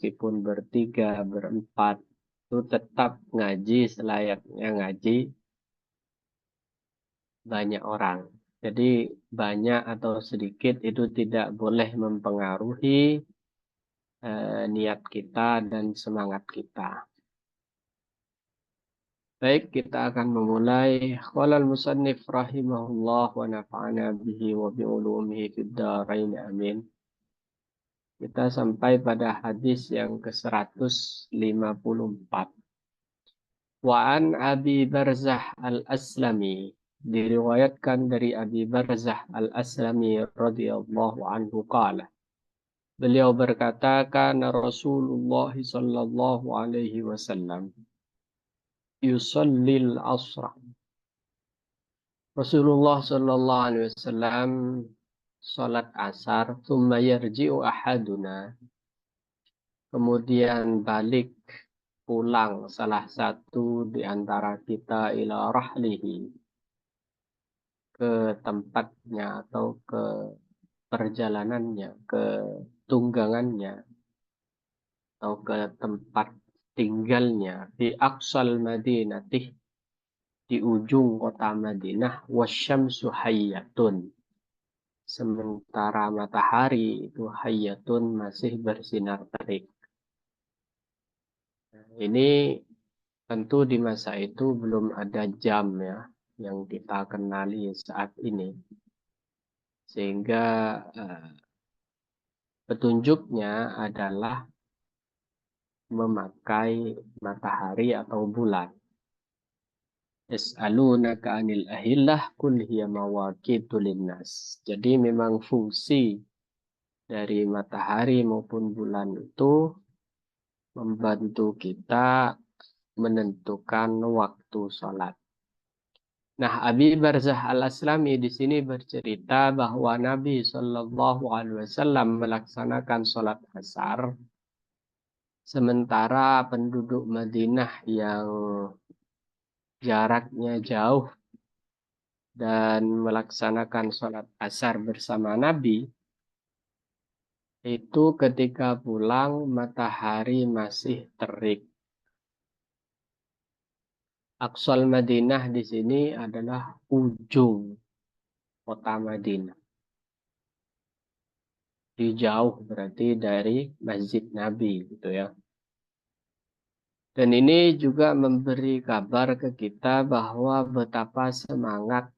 meskipun bertiga, berempat, itu tetap ngaji selayaknya ngaji banyak orang. Jadi banyak atau sedikit itu tidak boleh mempengaruhi niat kita dan semangat kita. Baik, kita akan memulai. Qala al-musannif rahimahullah wa nafa'ana bihi wa bi ulumihi fid dharain amin. Kita sampai pada hadis yang ke-154. Wa an Abi Barzah al-Aslami, diriwayatkan dari Abi Barzah al-Aslami radhiyallahu anhu qala. Beliau berkata, kana Rasulullah sallallahu alaihi wasallam yusallil asra. Rasulullah sallallahu alaihi wasallam salat asar, thumma yarji'u ahaduna. Kemudian balik pulang salah satu di antara kita ila rahlihi, ke tempatnya atau ke perjalanannya, ke tunggangannya atau ke tempat tinggalnya di aqsal madinati, di ujung kota Madinah, wasyamsu hayyatun, sementara matahari itu hayyatun, masih bersinar terik. Ini tentu di masa itu belum ada jam ya yang kita kenali saat ini, sehingga petunjuknya adalah memakai matahari atau bulan. Yas'alunaka 'anil ahillah qul hiya mawaqitu linnas. Jadi memang fungsi dari matahari maupun bulan itu membantu kita menentukan waktu sholat. Nah, Abi Barzah al-Aslami di sini bercerita bahwa Nabi Shallallahu Alaihi Wasallam melaksanakan sholat asar, sementara penduduk Madinah yang jaraknya jauh dan melaksanakan sholat asar bersama Nabi, itu ketika pulang matahari masih terik. Aqsal Madinah di sini adalah ujung kota Madinah. Di jauh berarti dari Masjid Nabi gitu ya. Dan ini juga memberi kabar ke kita bahwa betapa semangat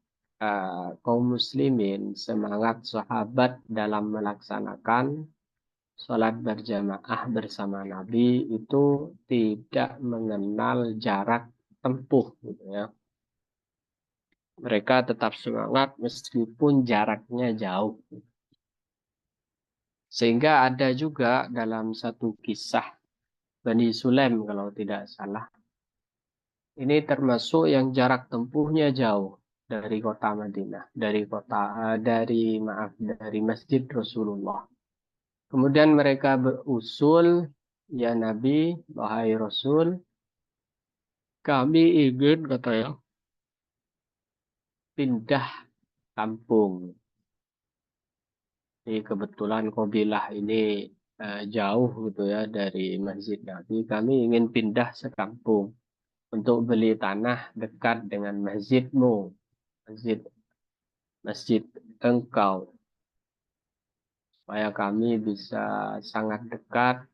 kaum muslimin, semangat sahabat dalam melaksanakan sholat berjamaah bersama Nabi itu tidak mengenal jarak tempuh gitu ya. Mereka tetap semangat meskipun jaraknya jauh. Sehingga ada juga dalam satu kisah Bani Sulaim kalau tidak salah. Ini termasuk yang jarak tempuhnya jauh dari kota Madinah, dari Masjid Rasulullah. Kemudian mereka berusul, ya Nabi, wahai Rasul, kami ingin katanya pindah kampung. Ini kebetulan kabilah ini jauh gitu ya dari Masjid Nabi. Kami ingin pindah sekampung untuk beli tanah dekat dengan masjidmu, masjid masjid engkau, supaya kami bisa sangat dekat,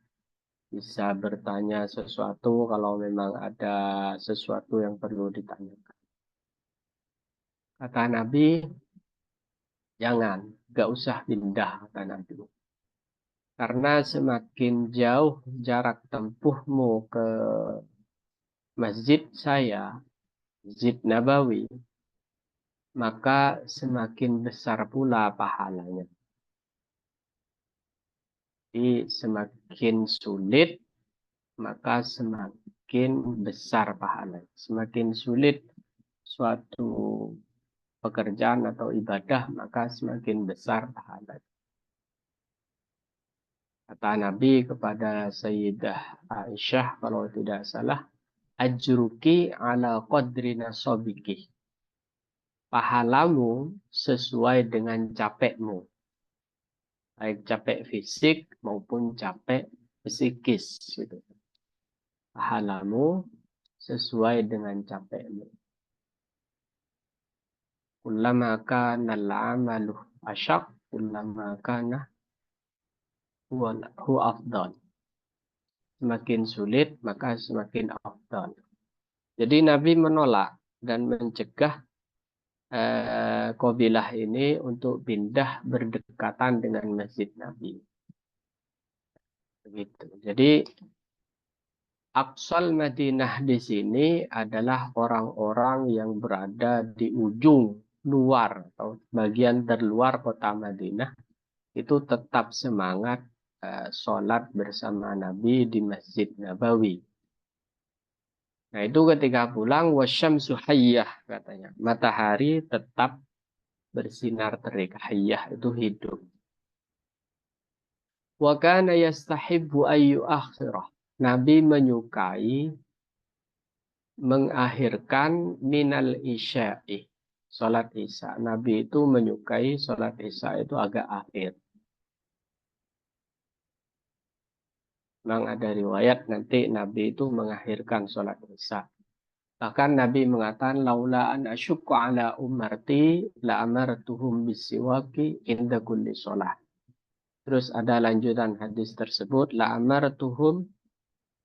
bisa bertanya sesuatu kalau memang ada sesuatu yang perlu ditanyakan. Kata Nabi, jangan, gak usah pindah, kata Nabi. Karena semakin jauh jarak tempuhmu ke masjid saya, Masjid Nabawi, maka semakin besar pula pahalanya. Jadi semakin sulit, maka semakin besar pahalanya. Semakin sulit suatu pekerjaan atau ibadah, maka semakin besar pahalanya. Kata Nabi kepada Sayyidah Aisyah, kalau tidak salah, ajruki ala qadri nasobiki. Pahalamu sesuai dengan capekmu. Baik capek fisik maupun capek psikis gitu. Pahalamu sesuai dengan capekmu. Kullama kana al-amalu asyaq, kullama kana huwa afdal. Semakin sulit, maka semakin afdal. Jadi Nabi menolak dan mencegah kabilah ini untuk pindah berdekatan dengan masjid Nabi. Begitu. Jadi Aqsal Madinah di sini adalah orang-orang yang berada di ujung luar atau bagian terluar kota Madinah, itu tetap semangat sholat bersama Nabi di Masjid Nabawi. Nah itu ketika pulang wasyamsu hayyah katanya. Matahari tetap bersinar terik. Hayyah itu hidup. Wa kana yastahibbu ayyu akhirah. Nabi menyukai mengakhirkan minal isya'i. Salat isya. Nabi itu menyukai salat isya itu agak akhir. Memang ada riwayat nanti Nabi itu mengakhirkan salat isya. Bahkan Nabi mengatakan laula an asyukku ala ummati la amartuhum bisiwaki inda kulli shalah. Terus ada lanjutan hadis tersebut la amartuhum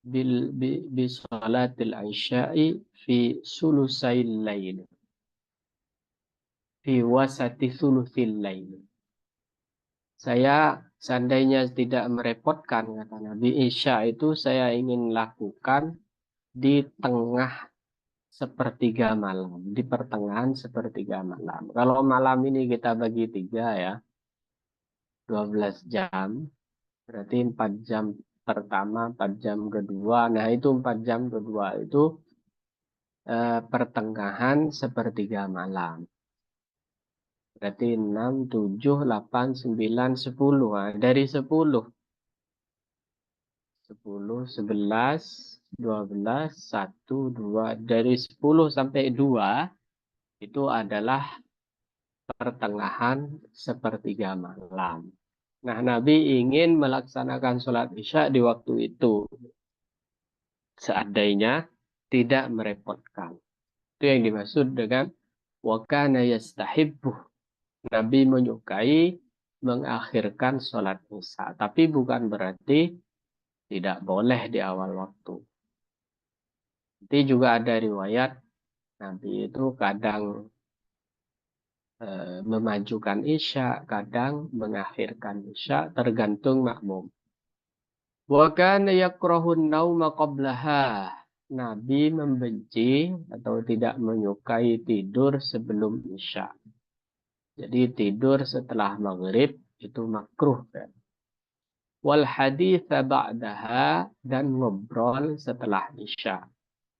bi salatil isya'i fi sulusail lail. Fi wasati sulusil lail. Saya seandainya tidak merepotkan kata Nabi, isya itu saya ingin lakukan di tengah sepertiga malam, di pertengahan sepertiga malam. Kalau malam ini kita bagi tiga ya, 12 jam, berarti 4 jam pertama, 4 jam kedua. Nah itu 4 jam kedua itu pertengahan sepertiga malam. Berarti 6, 7, 8, 9, 10. Nah, dari 10, 11, 12, 1, 2. Dari 10 sampai 2 itu adalah pertengahan sepertiga malam. Nah, Nabi ingin melaksanakan sholat isya di waktu itu. Seandainya tidak merepotkan. Itu yang dimaksud dengan wa kana yastahibbu. Nabi menyukai mengakhirkan sholat isya. Tapi bukan berarti tidak boleh di awal waktu. Nanti juga ada riwayat Nabi itu kadang memajukan isya, kadang mengakhirkan isya, tergantung makmum. Wa kana yakrahun nauma qablaha. Nabi membenci atau tidak menyukai tidur sebelum isya. Jadi tidur setelah maghrib itu makruh kan. Wal haditha ba'daha, dan ngobrol setelah isya.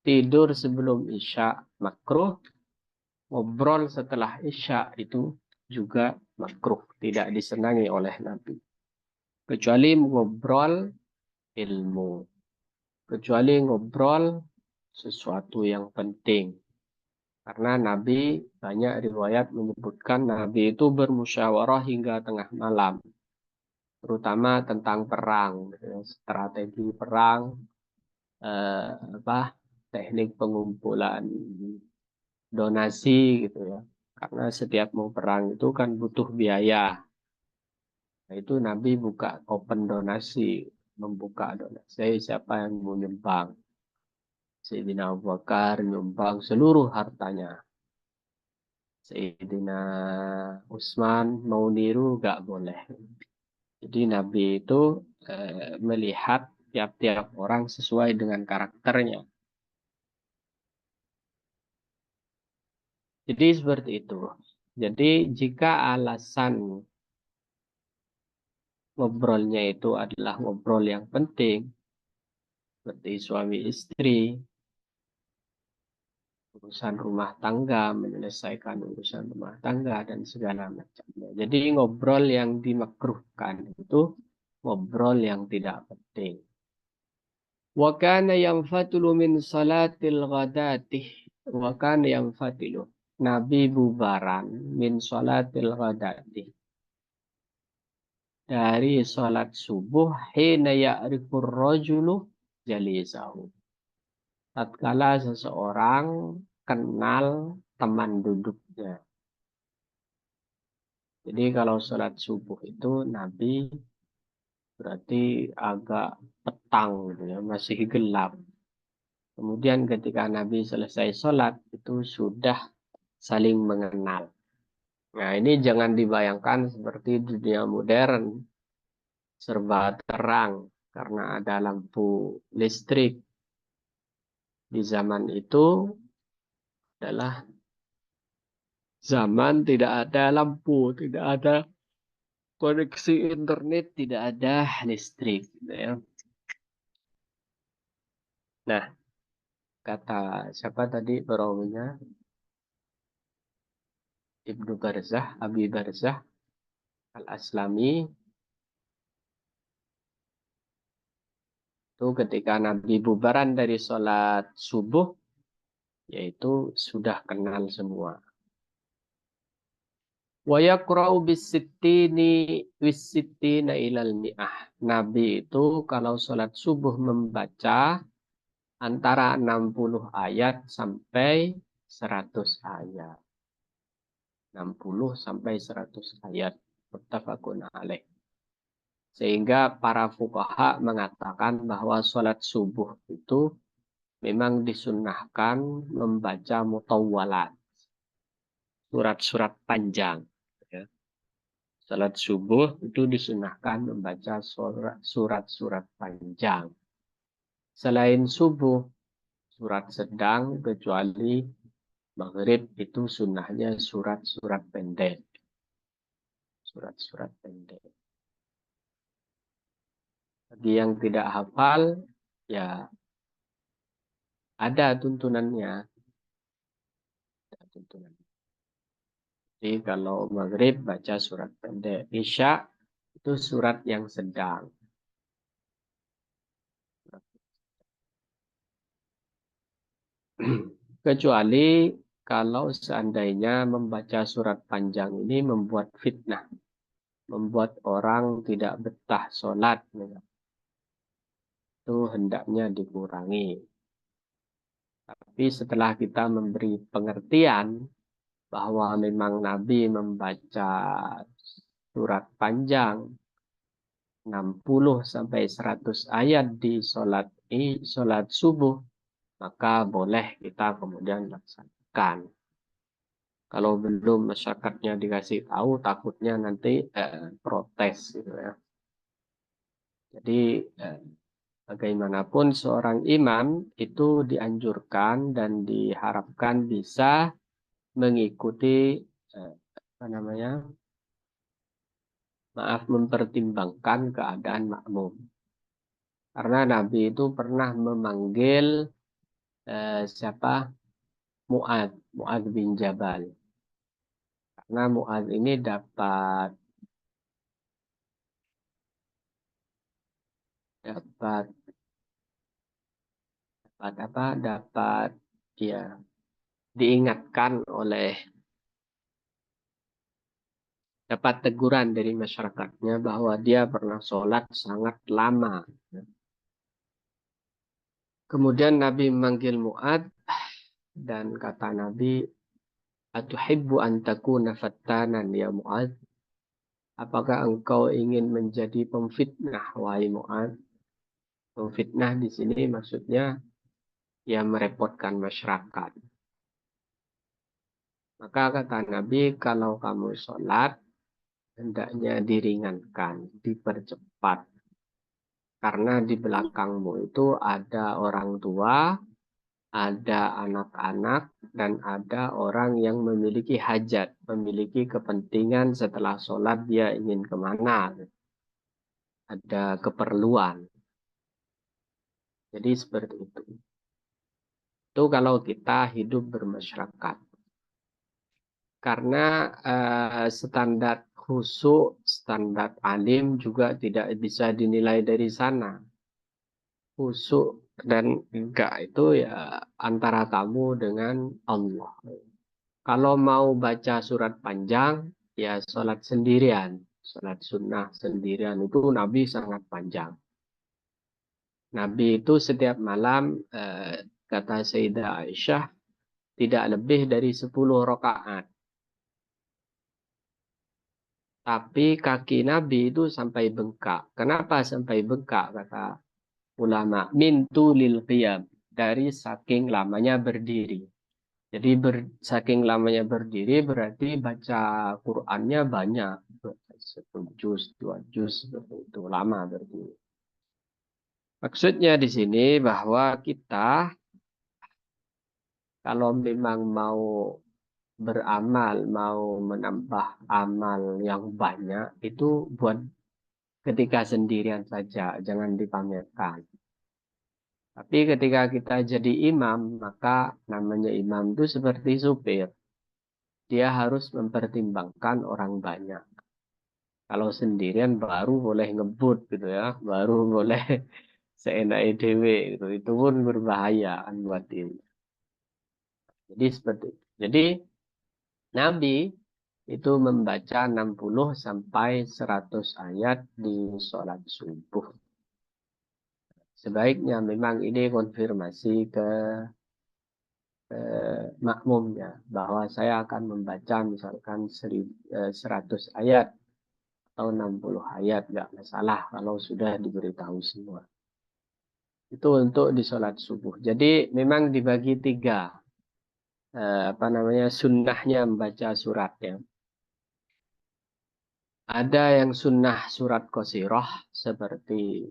Tidur sebelum isya makruh, ngobrol setelah isya itu juga makruh, tidak disenangi oleh Nabi. Kecuali ngobrol ilmu. Kecuali ngobrol sesuatu yang penting. Karena Nabi banyak riwayat menyebutkan Nabi itu bermusyawarah hingga tengah malam. Terutama tentang perang, strategi perang, teknik pengumpulan donasi gitu ya. Karena setiap mau perang itu kan butuh biaya. Nah, itu Nabi buka open donasi, membuka donasi siapa yang mau nyumbang. Sayyidina Abu Bakar nyumbang seluruh hartanya. Sayyidina Utsman mau niru gak boleh. Jadi Nabi itu melihat tiap-tiap orang sesuai dengan karakternya. Jadi seperti itu. Jadi jika alasan ngobrolnya itu adalah ngobrol yang penting, seperti suami istri, urusan rumah tangga, menyelesaikan urusan rumah tangga, dan segala macamnya. Jadi ngobrol yang dimakruhkan itu ngobrol yang tidak penting. Wa kana yanfatilu min salatil ghadati. Wa kana yanfatilu. Nabi bubaran min salatil ghadati. dari sholat subuh hina ya'rifur rajulu jalisahu. Tatkala seseorang kenal teman duduknya. Jadi kalau sholat subuh itu Nabi berarti agak petang gitu ya, masih gelap. Kemudian ketika Nabi selesai sholat itu sudah saling mengenal. Nah ini jangan dibayangkan seperti dunia modern, serba terang karena ada lampu listrik. Di zaman itu adalah zaman tidak ada lampu, tidak ada koneksi internet, tidak ada listrik. Gitu ya. Nah, kata siapa tadi perawinya? Ibnu Barzah, Abi Barzah Al-Aslami. Itu ketika Nabi bubaran dari sholat subuh, yaitu sudah kenal semua. Wa yaqra'u bis-sittina ilal mi'ah. Nabi itu kalau sholat subuh membaca antara 60 ayat sampai 100 ayat. 60 sampai 100 ayat. Muttafaqun alaih. Sehingga para fuqaha mengatakan bahwa sholat subuh itu memang disunnahkan membaca mutawwalat. Surat-surat panjang. Ya. Salat subuh itu disunahkan membaca surat-surat panjang. Selain subuh, surat sedang kecuali maghrib itu sunnahnya surat-surat pendek. Surat-surat pendek. Bagi yang tidak hafal, ya ada tuntunannya. Ada tuntunan. Jadi kalau maghrib baca surat pendek. Isya itu surat yang sedang. Kecuali kalau seandainya membaca surat panjang ini membuat fitnah. Membuat orang tidak betah sholat. Itu hendaknya dikurangi. Tapi setelah kita memberi pengertian bahwa memang Nabi membaca surat panjang 60 sampai 100 ayat di sholat subuh, maka boleh kita kemudian laksanakan. Kalau belum masyarakatnya dikasih tahu, takutnya nanti protes gitu ya. Jadi bagaimanapun seorang imam itu dianjurkan dan diharapkan bisa mengikuti apa namanya, mempertimbangkan keadaan makmum. Karena Nabi itu pernah memanggil siapa? Mu'ad bin Jabal. Karena Mu'ad ini dapat dapat dapat ya diingatkan oleh dapat teguran dari masyarakatnya bahwa dia pernah sholat sangat lama. Kemudian Nabi memanggil Mu'ad dan kata Nabi, "Atuhibbu an takuna fattanan ya Mu'ad?" Apakah engkau ingin menjadi pemfitnah wahai Mu'ad? Pemfitnah di sini maksudnya ya merepotkan masyarakat. Maka kata Nabi, kalau kamu sholat, hendaknya diringankan, dipercepat. Karena di belakangmu itu ada orang tua, ada anak-anak, dan ada orang yang memiliki hajat, memiliki kepentingan setelah sholat dia ingin kemana. Ada keperluan. Jadi seperti itu. Itu kalau kita hidup bermasyarakat. Karena standar khusyuk, standar alim juga tidak bisa dinilai dari sana. Khusyuk dan enggak itu ya antara kamu dengan Allah. Kalau mau baca surat panjang, ya sholat sendirian. Sholat sunnah sendirian itu Nabi sangat panjang. Nabi itu setiap malam, kata Sayyidah Aisyah, tidak lebih dari 10 rakaat. Tapi kaki Nabi itu sampai bengkak. Kenapa sampai bengkak? Kata ulama. Min tulil qiyam. Dari saking lamanya berdiri. Jadi saking lamanya berdiri berarti baca Qur'annya banyak. 1 juz, 2 juz, seperti itu lama berdiri. Maksudnya di sini bahwa kita kalau memang mau beramal, mau menambah amal yang banyak, itu buat ketika sendirian saja, jangan dipamerkan. Tapi ketika kita jadi imam, maka namanya imam itu seperti supir. Dia harus mempertimbangkan orang banyak. Kalau sendirian baru boleh ngebut gitu ya, baru boleh seenaknya dewe gitu. Itu pun berbahaya kan buat diri. Jadi seperti itu. Jadi Nabi itu membaca 60 sampai 100 ayat di sholat subuh. Sebaiknya memang ini konfirmasi ke makmumnya bahwa saya akan membaca misalkan 100 ayat atau 60 ayat, nggak masalah kalau sudah diberitahu semua. Itu untuk di sholat subuh. Jadi memang dibagi 3, apa namanya, sunnahnya membaca suratnya. Ada yang sunnah surat qasirah seperti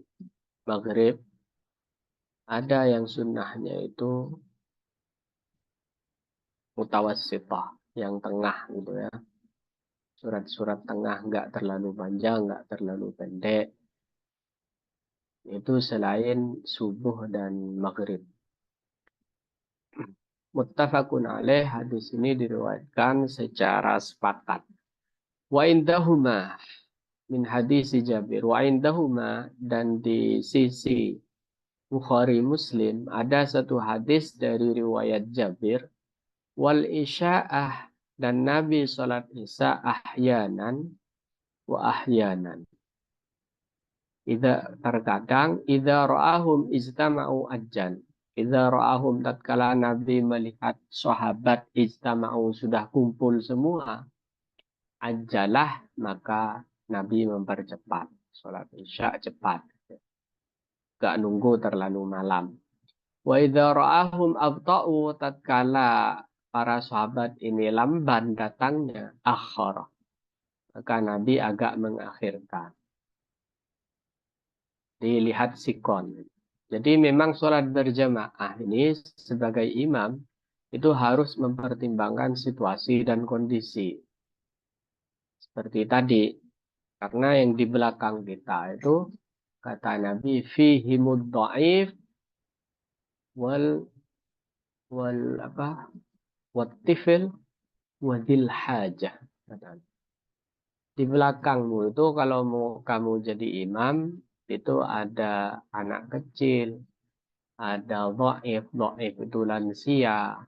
maghrib. Ada yang sunnahnya itu mutawassithah, yang tengah gitu ya. Surat-surat tengah, nggak terlalu panjang, nggak terlalu pendek. Itu selain subuh dan maghrib. Muttafaqun alaih, hadis ini diriwayatkan secara sepakat. Wa indahuma min hadis Jabir. Wa indahuma, dan di sisi Bukhari Muslim ada satu hadis dari riwayat Jabir. Wal isya'ah, dan Nabi sholat isya ahyanan wa ahyanan. Terkadang idza ra'ahum ijtama'u ajjan. Idza ra'ahum, tatkala Nabi melihat sahabat ijtama'u sudah kumpul semua, ajalah, maka Nabi mempercepat sholat isya cepat. Gak nunggu terlalu malam. Wa idza ra'ahum abta'u, tatkala para sahabat ini lamban datangnya, akhara, maka Nabi agak mengakhirkan. Dilihat sikon. Jadi memang sholat berjamaah ini sebagai imam itu harus mempertimbangkan situasi dan kondisi. Seperti tadi, karena yang di belakang kita itu kata Nabi fihimud dhaif wal wal apa wattifil wadil hajah. Di belakangmu itu kalau mau kamu jadi imam itu ada anak kecil, ada dhaif, dhaif itu lansia,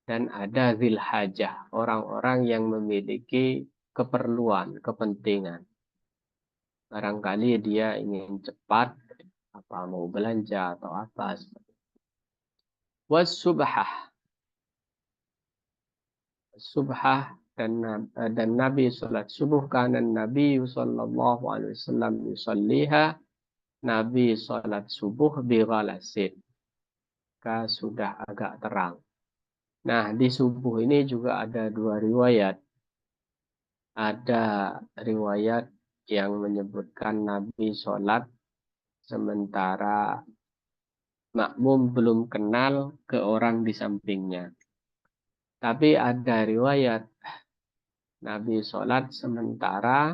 dan ada zil hajah, orang-orang yang memiliki keperluan, kepentingan. Barangkali dia ingin cepat, apa mau belanja atau apa. Was subhah, subhah, dan Nabi salat subuh, karena Nabi sallallahu alaihi wasallam yusalliha, Nabi salat subuh bi ghalasin, sudah agak terang. Nah, di subuh ini juga ada 2 riwayat. Ada riwayat yang menyebutkan Nabi sholat sementara makmum belum kenal ke orang di sampingnya. Tapi ada riwayat Nabi sholat sementara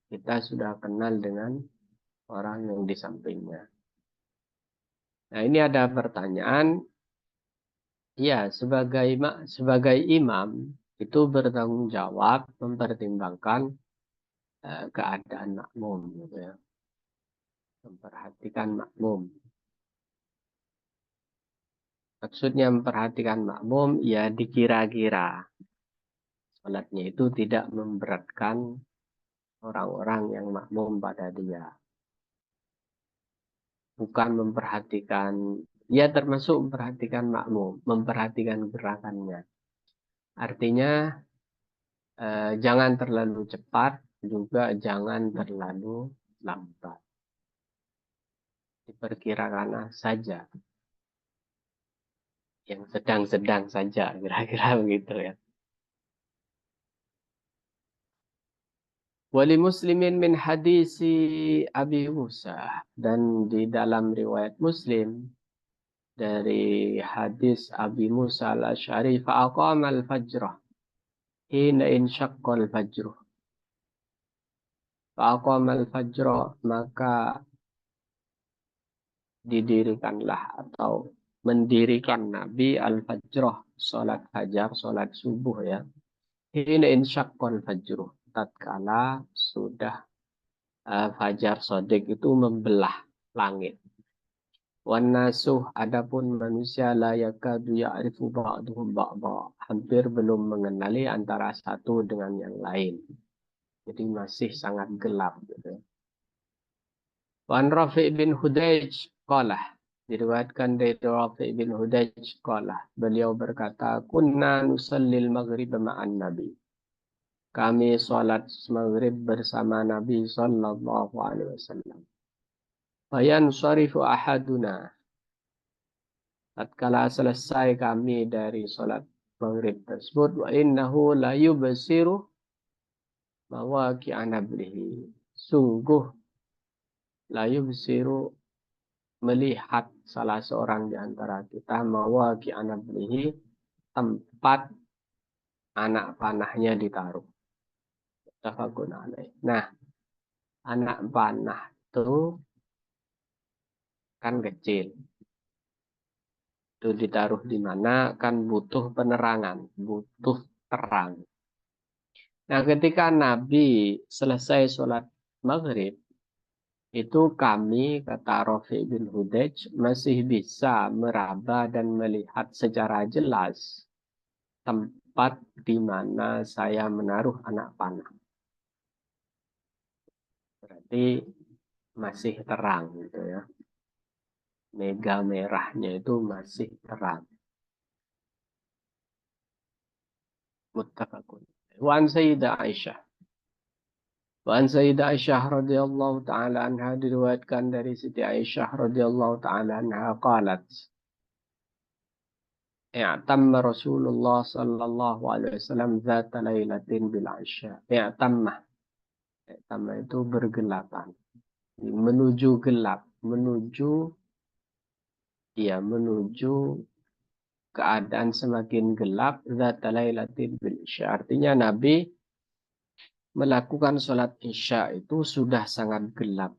kita sudah kenal dengan orang yang di sampingnya. Nah, ini ada pertanyaan. Ya, sebagai imam itu bertanggung jawab mempertimbangkan keadaan makmum, gitu ya. Memperhatikan makmum. Maksudnya memperhatikan makmum, ya dikira-kira. Sholatnya itu tidak memberatkan orang-orang yang makmum pada dia. Bukan memperhatikan, ya termasuk memperhatikan makmum, memperhatikan gerakannya. Artinya jangan terlalu cepat, juga jangan terlalu lambat. Diperkirakan saja, yang sedang-sedang saja, kira-kira begitu ya. Wali muslimin min hadisi Abi Musa. Dan di dalam riwayat Muslim, dari hadis Abi Musa al-Asy'ari, fa'aqama al-fajrah hina insyaqqa al-fajr. Fa'aqama al-fajr, maka didirikanlah atau mendirikan Nabi al-fajrah, salat fajar, salat subuh ya. Hina insyaqqal al-fajr, tatkala sudah fajar sodik itu membelah langit. Wan nasuh, adapun manusia la yakadu ya'rifu ba'duhum ba'dha, hampir belum mengenali antara satu dengan yang lain. Jadi masih sangat gelap gitu. Wan Rafi' bin Hudayj qala, diriwayatkan dari Rafi' bin Hudayj qala, beliau berkata, kunna nusallil maghrib ma'an nabi. Kami salat maghrib bersama Nabi sallallahu alaihi wasallam. Fayan syarifu ahaduna, tatkala selesai kami dari salat maghrib tersebut, wa innahu la yubsiru mawaqi'a nablihi. Sungguh la yubsiru, melihat salah seorang di antara kita, mawaqi anablihi, tempat anak panahnya ditaruh. Tafakun alaih. Nah, anak panah itu kan kecil. Itu ditaruh di mana kan butuh penerangan, butuh terang. Nah, ketika Nabi selesai sholat maghrib, itu kami, kata Rafi bin Hudayj, masih bisa meraba dan melihat secara jelas tempat di mana saya menaruh anak panah. Berarti masih terang gitu ya. Mega merahnya itu masih terang. Muttafaqun. Wa an Sayyidah Aisyah. Wa an Sayyidah Aisyah radhiyallahu taala anha, diriwayatkan dari Siti Aisyah radhiyallahu taala anha qalat, i'tamma Rasulullah sallallahu alaihi wasallam dzata lailatin bil 'isya. I'tamma. I'tamma itu bergelapan. Menuju gelap, menuju, ya menuju keadaan semakin gelap, dzata lailatin bil 'isya. Artinya Nabi melakukan sholat isya itu sudah sangat gelap.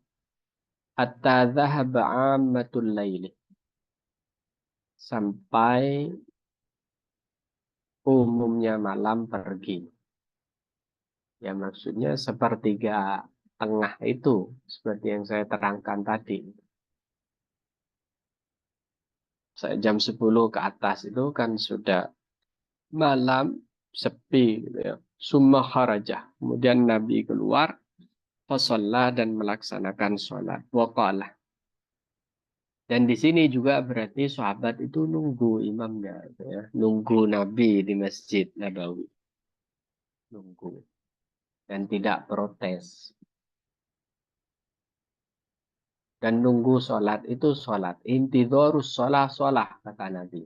Hatta dhahaba ammatul laili. Sampai umumnya malam pergi. Ya maksudnya sepertiga tengah itu, seperti yang saya terangkan tadi. Jam 10 ke atas itu kan sudah malam, sepi gitu ya. Summa kharajah. Kemudian Nabi keluar, fasalla, dan melaksanakan sholat. Waqalah. Dan di sini juga berarti sahabat itu nunggu imamnya, gitu ya. Nunggu Nabi di Masjid Nabawi. Nunggu. Dan tidak protes. Dan nunggu sholat itu sholat. Intidorus sholat, sholat, kata Nabi.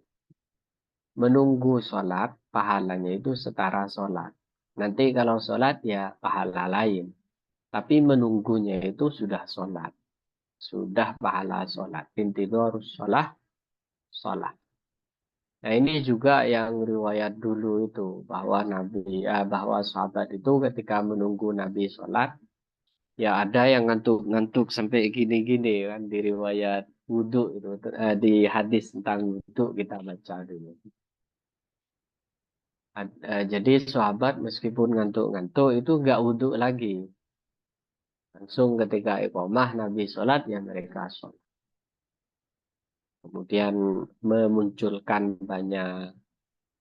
Menunggu sholat, pahalanya itu setara sholat. Nanti kalau sholat ya pahala lain. Tapi menunggunya itu sudah sholat. Sudah pahala sholat. Intidorus sholat, sholat. Nah ini juga yang riwayat dulu itu, bahwa bahwa sahabat itu ketika menunggu Nabi sholat, ya ada yang ngantuk-ngantuk sampai gini-gini kan, di riwayat wudhu itu, di hadis tentang wudhu kita baca dulu. Jadi sahabat meskipun ngantuk-ngantuk itu nggak wudhu lagi, langsung ketika iqamah Nabi sholat ya mereka sholat. Kemudian memunculkan banyak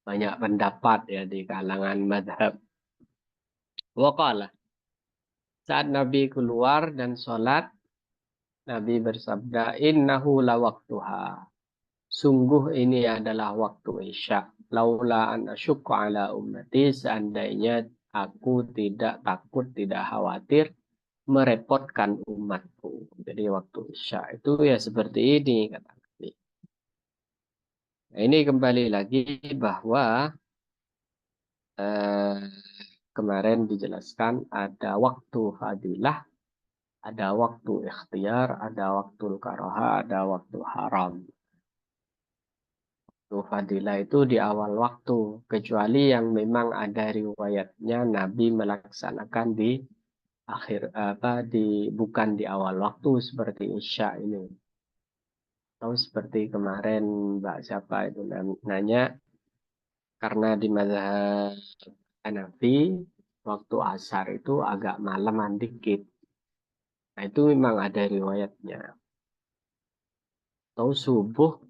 banyak pendapat ya di kalangan madhab. Waqala, saat Nabi keluar dan sholat, Nabi bersabda, innahu lawaktuha. Sungguh ini adalah waktu Isya. Laula an asyukku ala ummati, seandainya aku tidak takut, tidak khawatir merepotkan umatku. Jadi waktu Isya itu ya seperti ini kata Nabi. Nah, ini kembali lagi bahwa eh, kemarin dijelaskan ada waktu fadilah, ada waktu ikhtiar, ada waktu karoha, ada waktu haram. Waktu fadilah itu di awal waktu, kecuali yang memang ada riwayatnya Nabi melaksanakan di akhir apa di bukan di awal waktu seperti Isya ini. Atau seperti kemarin Mbak siapa itu nanya karena di mazhab Hanafi waktu asar itu agak malaman dikit. Nah, itu memang ada riwayatnya. Atau subuh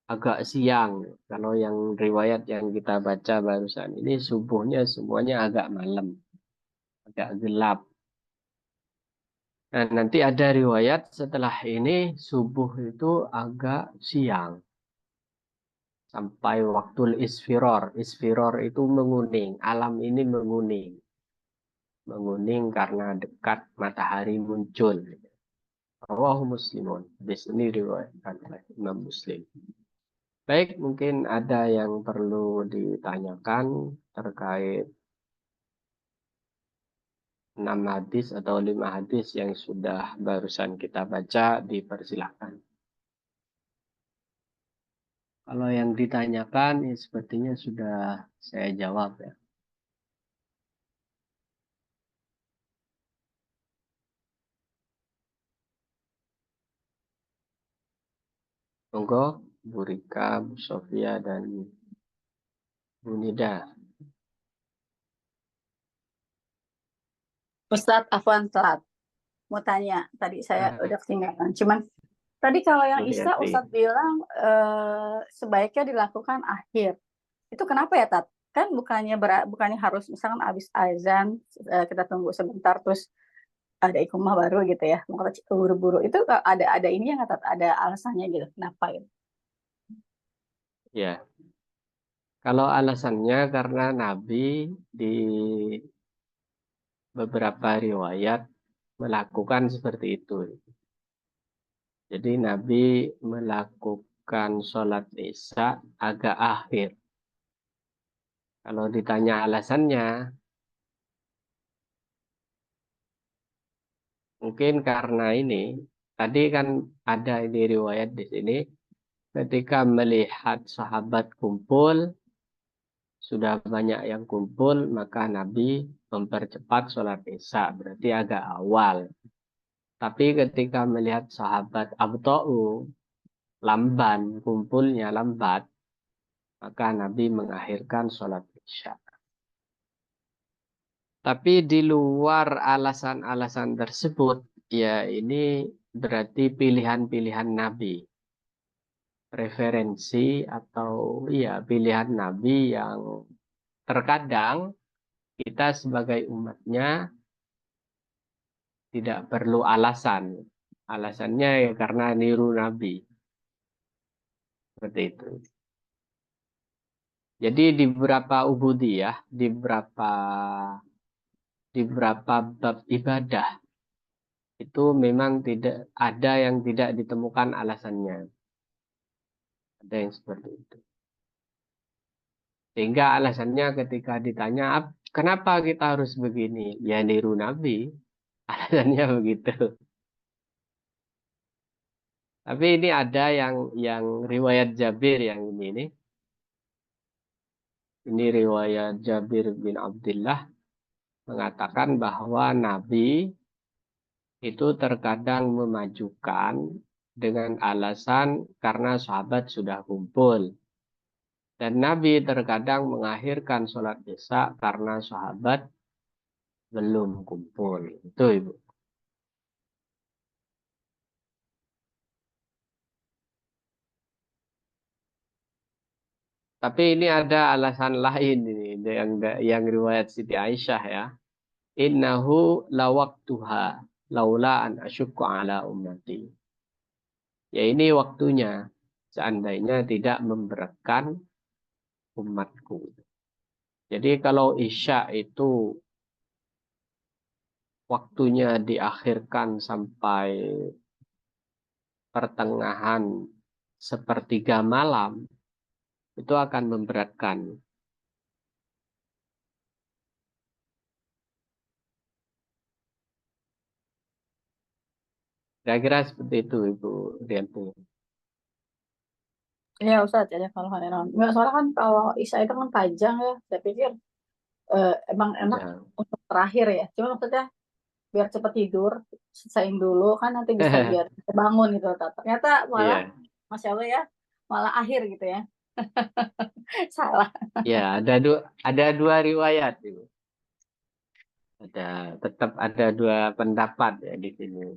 agak siang. Kalau yang riwayat yang kita baca barusan ini subuhnya semuanya agak malam, agak gelap. Nah, nanti ada riwayat setelah ini subuh itu agak siang. Sampai waktu isfiror. Isfiror itu menguning. Alam ini menguning. Menguning karena dekat matahari muncul. Rawahu Muslimun. Di sini riwayatkan oleh Imam Muslim. Baik, mungkin ada yang perlu ditanyakan terkait 6 hadis atau 5 hadis yang sudah barusan kita baca, dipersilahkan. Kalau yang ditanyakan, ya sepertinya sudah saya jawab ya. Monggo, Bu Rika, Bu Sofia, dan Bu Nida. Ustadz Afwan telat. Mau tanya, tadi saya Ah, udah ketinggalan. Cuman tadi kalau yang boleh Isya nanti. Ustadz bilang sebaiknya dilakukan akhir. Itu kenapa ya, Tat? Kan bukannya harus misalkan habis azan kita tunggu sebentar terus ada iqamah baru gitu ya. Mau kata buru-buru itu ada ini yang Tat, ada alasannya gitu. Kenapa gitu? Ya, kalau alasannya karena Nabi di beberapa riwayat melakukan seperti itu. Jadi Nabi melakukan sholat Isya agak akhir. Kalau ditanya alasannya, mungkin karena ini, tadi kan ada ini riwayat di sini, ketika melihat sahabat kumpul, sudah banyak yang kumpul, maka Nabi mempercepat sholat Isya, berarti agak awal. Tapi ketika melihat sahabat Abta'u, lamban, kumpulnya lambat, maka Nabi mengakhirkan sholat Isya. Tapi di luar alasan-alasan tersebut, ya ini berarti pilihan-pilihan Nabi. Preferensi atau ya pilihan Nabi yang terkadang kita sebagai umatnya tidak perlu alasan. Alasannya ya karena niru Nabi. Seperti itu. Jadi di beberapa ubudiyah, di beberapa bab ibadah itu memang tidak ada yang tidak ditemukan alasannya. Ada yang seperti itu. Sehingga alasannya ketika ditanya, kenapa kita harus begini? Ya niru Nabi. Alasannya begitu. Tapi ini ada yang riwayat Jabir yang ini nih. Ini riwayat Jabir bin Abdullah mengatakan bahwa Nabi itu terkadang memajukan dengan alasan karena sahabat sudah kumpul. Dan Nabi terkadang mengakhirkan sholat Isya karena sahabat belum kumpul. Itu, Ibu. Tapi ini ada alasan lain ini yang riwayat Siti Aisyah ya. Innahu lawaktuha laula an asyukku ala ummati. Ya ini waktunya. Seandainya tidak memberatkan umatku. Jadi kalau Isya itu waktunya diakhirkan sampai pertengahan sepertiga malam, itu akan memberatkan. Kira-kira seperti itu, Ibu Rianti. Ya Ustadz, ya kalau hari non. Nggak, soalnya kan kalau Isya itu kan panjang ya. Saya pikir emang enak Ya. untuk terakhir ya. Cuma maksudnya biar cepat tidur, selesaiin dulu kan nanti bisa biar bisa bangun gitu. Ustadz. Ternyata malah, Iya, Masya Allah ya, malah akhir gitu ya. Salah. ya ada dua riwayat, Ibu. Tetap ada dua pendapat ya di sini.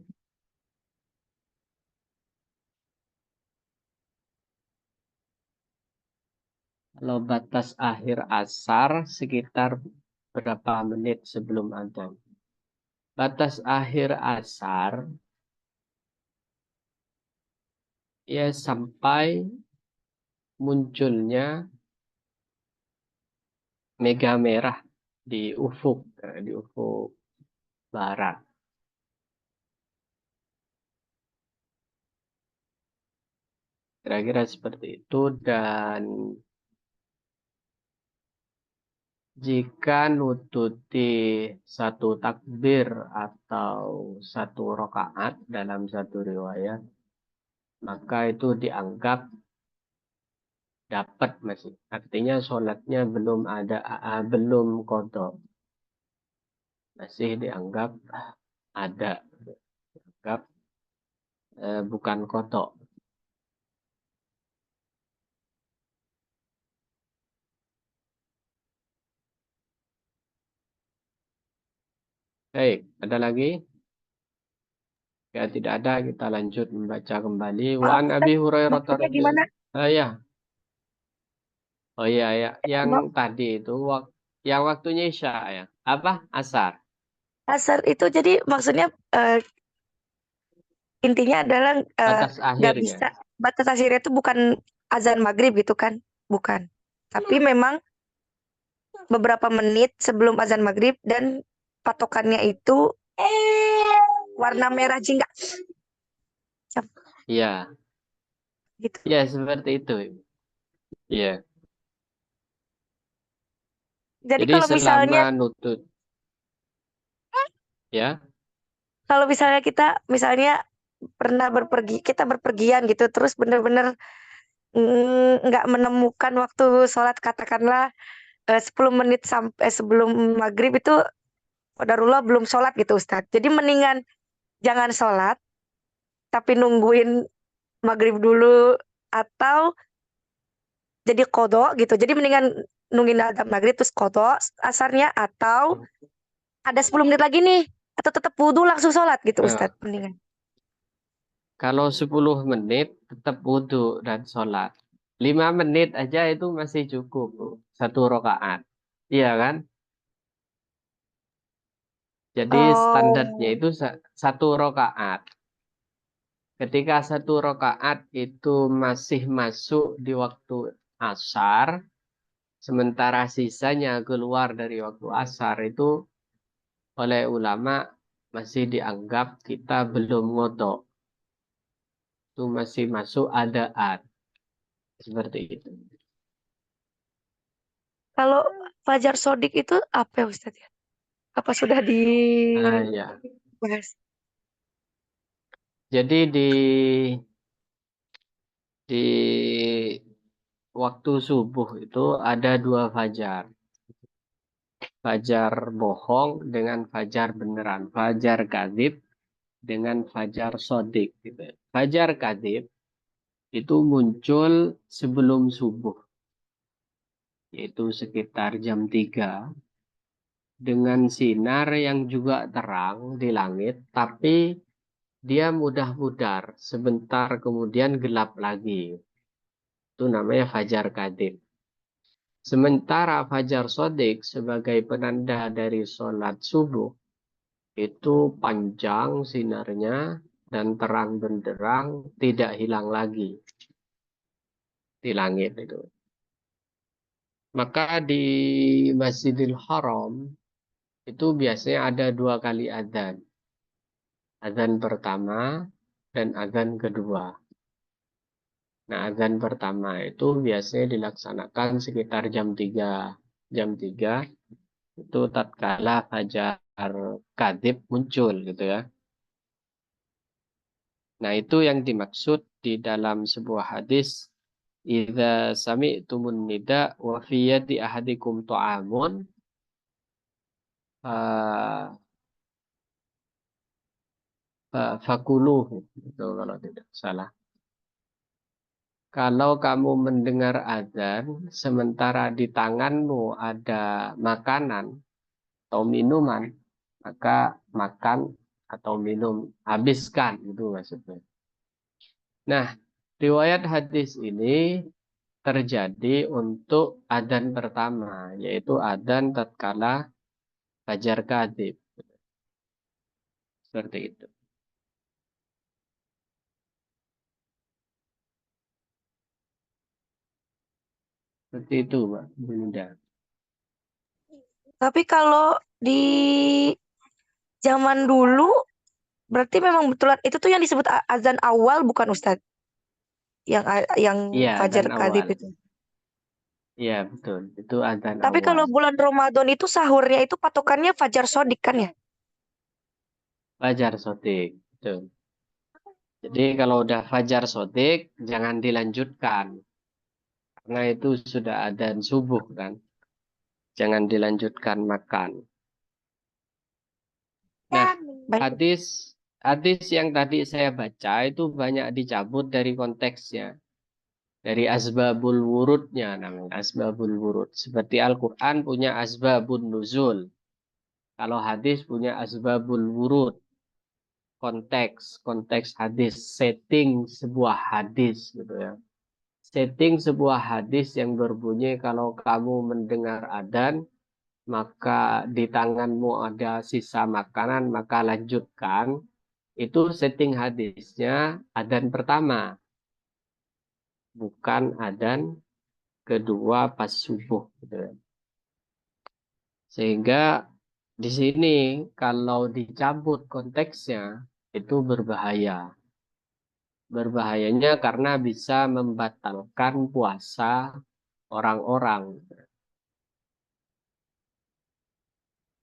Kalau batas akhir asar sekitar berapa menit sebelum adzan? Batas akhir asar ya sampai munculnya mega merah di ufuk barat. Kira-kira seperti itu. Dan jika nututi satu takbir atau satu rokaat dalam satu riwayat, maka itu dianggap dapat masih. Artinya sholatnya belum qadha. Masih dianggap ada. Dianggap bukan qadha. Baik, ada lagi? Ya, tidak ada. Kita lanjut membaca kembali. Wa Maaf, an Abi Ustaz, Hurairah maksudnya gimana? radhiyallahu. Ya. Oh iya, ya. Yang Maaf, tadi itu yang waktunya Isya ya. Apa? Asar. asar itu jadi maksudnya intinya adalah Batas nggak akhirnya. bisa batas akhirnya itu bukan azan maghrib gitu kan? Bukan. Tapi memang beberapa menit sebelum azan maghrib dan patokannya itu warna merah jingga Iya. gitu. Ya, seperti itu. Iya. Jadi Jadi kalau selama misalnya nutut, ya. kita misalnya pernah kita berpergian gitu terus bener-bener nggak menemukan waktu sholat katakanlah 10 menit sampai sebelum maghrib itu qadarullah belum sholat gitu Ustadz. Jadi mendingan jangan sholat tapi nungguin maghrib dulu atau jadi kodok gitu. Jadi mendingan nungguin azan maghrib terus kodok asarnya atau ada 10 menit lagi nih atau tetap wudhu langsung sholat gitu Nah, Ustadz mendingan. kalau 10 menit tetap wudhu dan sholat. 5 menit aja itu masih cukup, Bu. Satu rakaat. Iya kan? Jadi standarnya Oh, itu satu rakaat. Ketika satu rakaat itu masih masuk di waktu asar, sementara sisanya keluar dari waktu asar itu oleh ulama masih dianggap kita belum ngodok. Itu masih masuk adaan. Seperti itu. kalau fajar sodik itu apa ya Ustadz ya? Apa sudah dibahas? Ya. Jadi di waktu subuh itu ada dua fajar. Fajar bohong dengan fajar beneran. Fajar kadzib dengan fajar sodik. Gitu. Fajar kadzib itu muncul sebelum subuh. Yaitu sekitar jam 3. Dengan sinar yang juga terang di langit. Tapi dia mudah pudar. Sebentar kemudian gelap lagi. Itu namanya fajar kadzib. Sementara fajar sodik sebagai penanda dari sholat subuh itu panjang sinarnya dan terang benderang, tidak hilang lagi di langit itu. Maka di Masjidil Haram itu biasanya ada 2 kali adzan. Adzan pertama dan adzan kedua. Nah, adzan pertama itu biasanya dilaksanakan sekitar jam 3. Jam 3 itu tatkala fajar kadhib muncul gitu ya. Nah, itu yang dimaksud di dalam sebuah hadis, idza sami'tumun nida wa fi yadi ahadikum ta'amun fakuluhu, itu kalau tidak salah. Kalau kamu mendengar azan sementara di tanganmu ada makanan atau minuman, maka makan atau minum, habiskan, itu maksudnya. Nah, riwayat hadis ini terjadi untuk adzan pertama, yaitu adzan tatkala fajar kadhib. Seperti itu. Seperti itu, Mbak Bunda. Tapi kalau di zaman dulu berarti memang betulan itu tuh yang disebut azan awal bukan Ustadz? Yang Iya, fajar adzan kadhib awal. itu. Iya, betul. Itu adzan Tapi awal. kalau bulan Ramadan itu sahurnya itu patokannya fajar sodik kan ya? Fajar sodik. Betul. Jadi kalau udah fajar sodik, jangan dilanjutkan. Karena itu sudah adzan subuh kan. Jangan dilanjutkan makan. Nah, Baik. hadis yang tadi saya baca itu banyak dicabut dari konteksnya. Dari asbabul wurudnya namanya. Asbabul wurud. Seperti Al-Quran punya asbabun nuzul. Kalau hadis punya asbabul wurud. Konteks hadis, setting sebuah hadis gitu ya. Setting sebuah hadis yang berbunyi kalau kamu mendengar adzan, maka di tanganmu ada sisa makanan, maka lanjutkan. Itu setting hadisnya adzan pertama, bukan adzan kedua pas subuh gitu ya. Sehingga di sini kalau dicabut konteksnya itu berbahaya. Berbahayanya karena bisa membatalkan puasa orang-orang.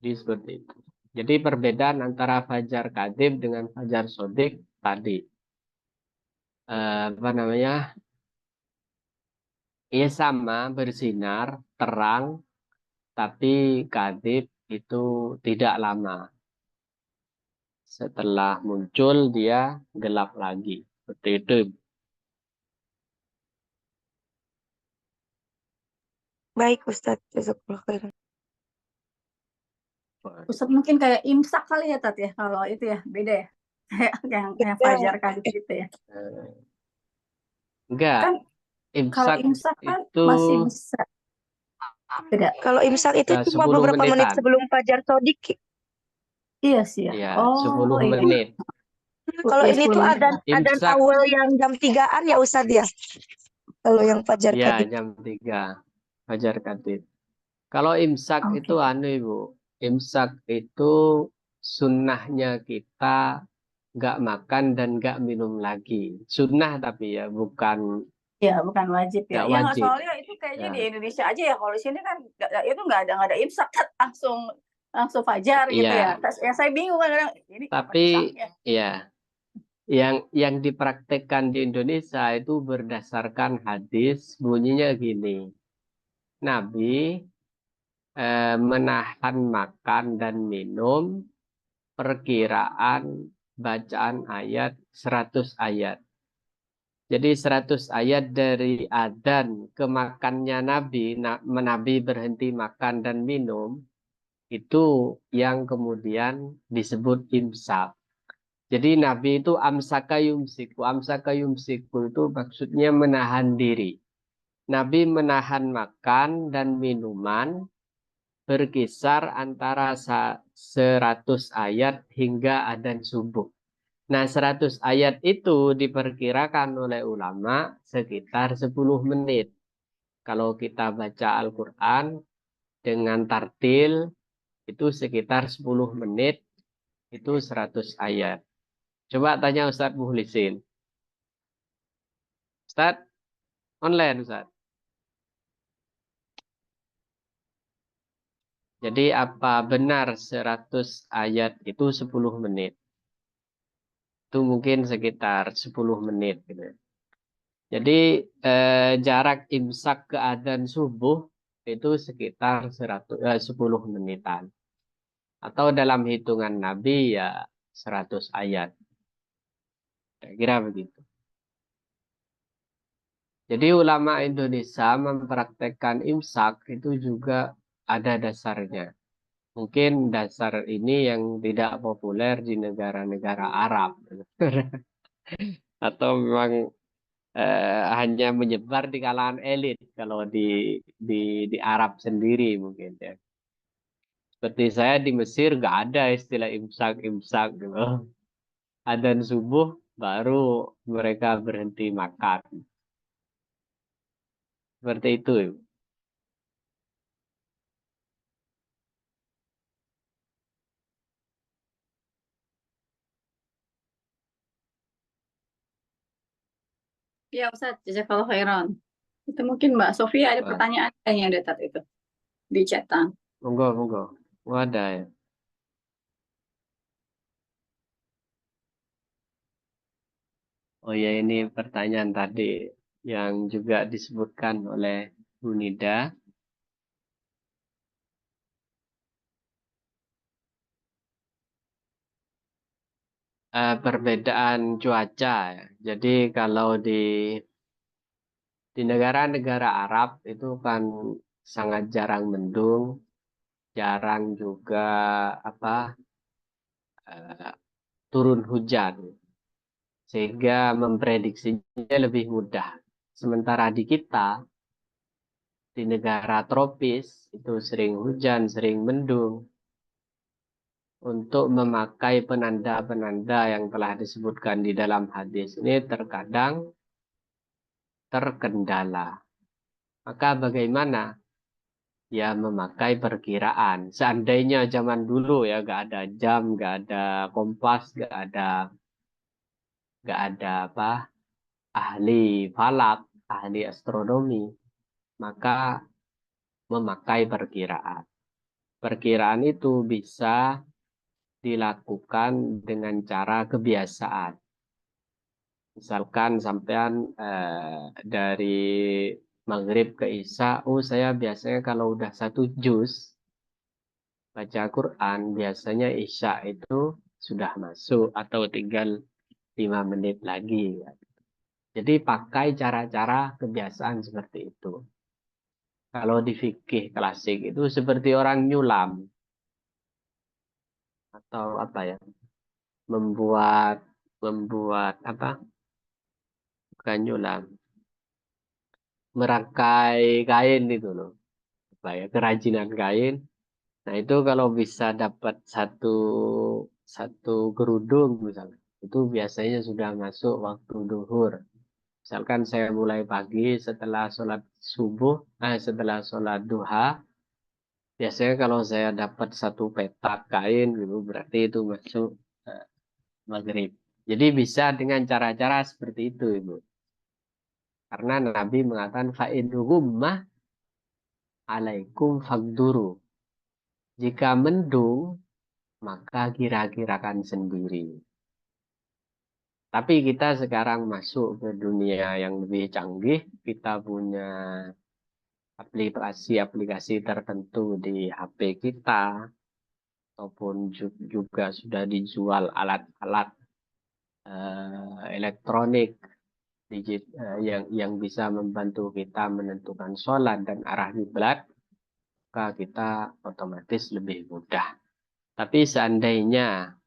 Jadi seperti itu. Jadi perbedaan antara fajar kadhib dengan fajar sodik tadi. Apa namanya? Ya sama, bersinar, terang, tapi kadhib itu tidak lama. Setelah muncul dia gelap lagi. Seperti itu. Baik Ustadz, jazakallah khairan. Ustadz mungkin kayak imsak kali ya Tat ya, kalau itu ya beda ya. Kayak yang fajar kadhib gitu ya. Enggak, Kan kalau imsak imsak kan itu masih bisa. Beda. Kalau imsak itu cuma 10 beberapa menit menitan. sebelum fajar sodik. Iya sih ya. Ya, Oh 10 iya. menit. Kalau Ya ini 10 tuh menit. adan Imsak, awal yang jam 3-an ya Ustadz ya. Kalau yang fajar ya kadhib. jam 3 fajar kadhib. Kalau imsak itu Oke. Ibu. Imsak itu sunnahnya kita nggak makan dan nggak minum lagi. Sunnah tapi ya, bukan Ya bukan wajib ya. nggak Ya nggak, wajib. soalnya itu kayaknya Ya, di Indonesia aja ya. Kalau di sini kan itu nggak ada imsak Tat. langsung fajar gitu ya. iya. Ya saya bingung kadang ini kapan Tapi imsaknya. ya, yang dipraktekkan di Indonesia itu berdasarkan hadis, bunyinya gini. Nabi menahan makan dan minum perkiraan bacaan ayat 100 ayat. Jadi 100 ayat dari adzan ke makannya Nabi, Nabi berhenti makan dan minum, itu yang kemudian disebut imsak. Jadi Nabi itu amsaka yumsiku. Amsaka yumsiku itu maksudnya menahan diri. Nabi menahan makan dan minuman berkisar antara 100 ayat hingga adzan subuh. Nah, 100 ayat itu diperkirakan oleh ulama sekitar 10 menit. Kalau kita baca Al-Quran dengan tartil, itu sekitar 10 menit, itu 100 ayat. Coba tanya Ustadz Muhlisin. Ustadz, online Ustadz. Jadi apa benar 100 ayat itu 10 menit? Itu mungkin sekitar 10 menit gitu. Jadi jarak imsak ke adzan subuh itu sekitar 10 menitan. Atau dalam hitungan Nabi ya 100 ayat. Kira-kira begitu. Jadi ulama Indonesia mempraktekkan imsak itu juga ada dasarnya. Mungkin dasar ini yang tidak populer di negara-negara Arab. Atau memang hanya menyebar di kalangan elit kalau di Arab sendiri mungkin ya. Seperti saya di Mesir nggak ada istilah imsak gitu. Adzan subuh baru mereka berhenti makan. Seperti itu. Ibu. Ya Ustaz, jazakallahu khairan. Itu mungkin Mbak Sofia ada Wah, pertanyaan yang datat itu di chatan. monggo, monggo. Wadah ya. Oh ya ini pertanyaan tadi yang juga disebutkan oleh Bu Nida. Perbedaan cuaca ya. Jadi kalau di negara-negara Arab itu kan sangat jarang mendung, jarang juga apa eh, turun hujan, sehingga memprediksinya lebih mudah. Sementara di kita di negara tropis itu sering hujan, sering mendung. Untuk memakai penanda-penanda yang telah disebutkan di dalam hadis ini terkadang terkendala. Maka bagaimana? Ya memakai perkiraan. Seandainya zaman dulu ya nggak ada jam, nggak ada kompas, nggak ada apa ahli falak, ahli astronomi, maka memakai perkiraan. Perkiraan itu bisa dilakukan dengan cara kebiasaan. Misalkan sampean dari maghrib ke isya, oh saya biasanya kalau udah 1 juz baca Quran, biasanya isya itu sudah masuk atau tinggal 5 menit lagi. Jadi pakai cara-cara kebiasaan seperti itu. Kalau di fikih klasik itu seperti orang nyulam atau apa ya, membuat membuat apa? Bukan nyulam, merangkai kain itu loh. Apa ya, kerajinan kain. Nah, itu kalau bisa dapat satu satu kerudung misalnya, itu biasanya sudah masuk waktu duhur. Misalkan saya mulai pagi setelah sholat subuh, setelah sholat duha, biasanya kalau saya dapat satu petak kain gitu, berarti itu masuk eh, maghrib. Jadi bisa dengan cara-cara seperti itu, Ibu. Karena Nabi mengatakan fa'in ghummah alaikum fagduru. Jika mendung, maka kira-kirakan sendiri. Tapi kita sekarang masuk ke dunia yang lebih canggih. Kita punya aplikasi-aplikasi tertentu di HP kita. Ataupun juga sudah dijual alat-alat elektronik yang bisa membantu kita menentukan sholat dan arah kiblat. Maka kita otomatis lebih mudah. Tapi seandainya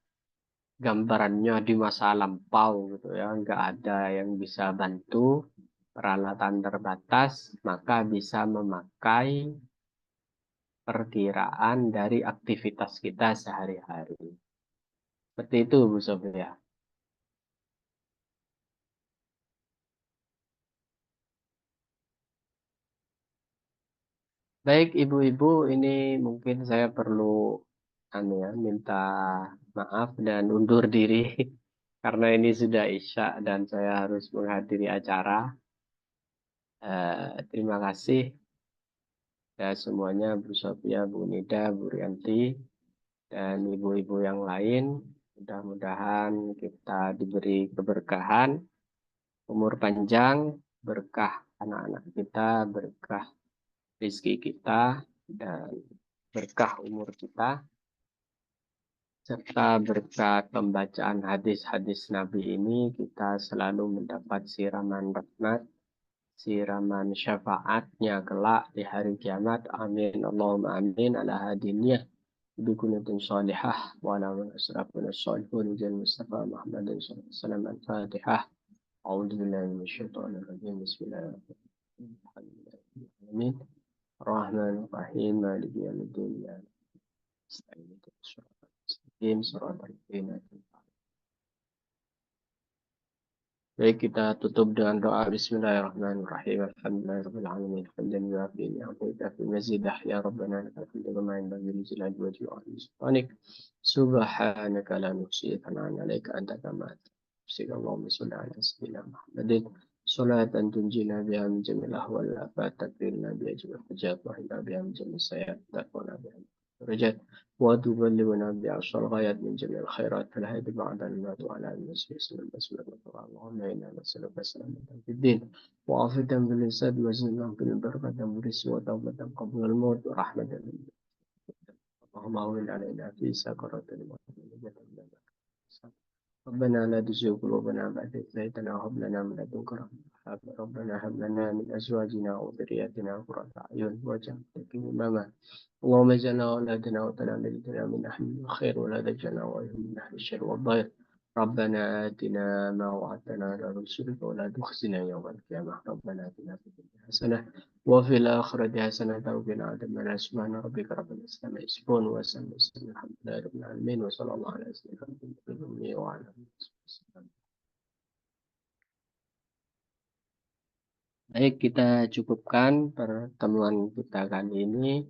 gambarannya di masa lampau gitu ya, nggak ada yang bisa bantu, peralatan terbatas, maka bisa memakai perkiraan dari aktivitas kita sehari-hari. Seperti itu, Bu Sofia. Baik, ibu-ibu, ini mungkin saya perlu minta maaf dan undur diri karena ini sudah Isya dan saya harus menghadiri acara. Terima kasih ya semuanya, Bu Sofia, Bu Nida, Bu Rianti, dan ibu-ibu yang lain. Mudah-mudahan kita diberi keberkahan, umur panjang, berkah anak-anak kita, berkah rezeki kita, dan berkah umur kita, serta berkat pembacaan hadis-hadis Nabi ini, kita selalu mendapat siraman rahmat, siraman syafaatnya kelak di hari kiamat. Amin. Allahumma amin. Ala hadiniyah. Bikunatin salihah. Wa ala man asrafuna salihun. Jan Mustafa Muhammadin sallallahu al-Fatihah. A'udhu billahi minasyaitonir rajim. Bismillahirrahmanirrahim. Rahmanir-Rahim. Maliki yaumiddin. Baik, kita tutup dengan doa. Bismillahirrahmanirrahim. Alhamdulillahirrahmanirrahim. Alhamdulillah fi mazidah ya Rabbana lakal hamdu kama yanbaghi li jalali wajhika wa li sultanik. Subhanaka la nuhsi thana'an 'alaika anta kama nafsika. Allahumma shalli ala sayyidina Muhammadin salatan tunjina biha min jami'il ahwal wal afat takfirna biha jami'al hajat wa hina biha min jami'is sayyi'at taqwana biha درجات وتبلغنا بأقصى الغايات من جميع الخيرات فالهدي بعد الموت وعلى المسيح وسلم بسم الله. اللهم إنا نسألك سلامة في الدين وعافية في الجسد وزنا في البركة والرزق وتوبة قبل الموت ورحمة اللهم هون علينا في سكرات الموت. ربنا لا تزغ قلوبنا بعد إذ هديتنا وهب لنا من لدنك رحمة. ربنا هب لنا من أزواجنا وذرياتنا قرة أعين واجعلنا للمتقين إماما. اللهم اجعلنا أولادنا وتلاميذنا من أهل الخير ولا تجعلنا وإياهم من أهل الشر والضير. ربنا آتنا ما وعدتنا على رسلك ولا تخزنا يوم القيامة. ربنا آتنا في الدنيا حسنة وفي الآخرة حسنة وقنا عذاب النار. سبحان ربك رب العزة عما يصفون وسلام الحمد لله رب العالمين وصلى الله على سيدنا محمد وعلى آله وصحبه. Baik, kita cukupkan pertemuan kita kali ini.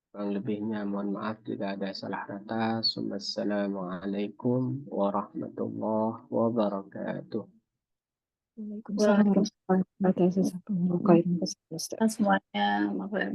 Kurang lebihnya mohon maaf jika ada salah kata. Assalamualaikum warahmatullahi wabarakatuh. Waalaikumsalam warahmatullahi wabarakatuh. Semuanya, maaf ya,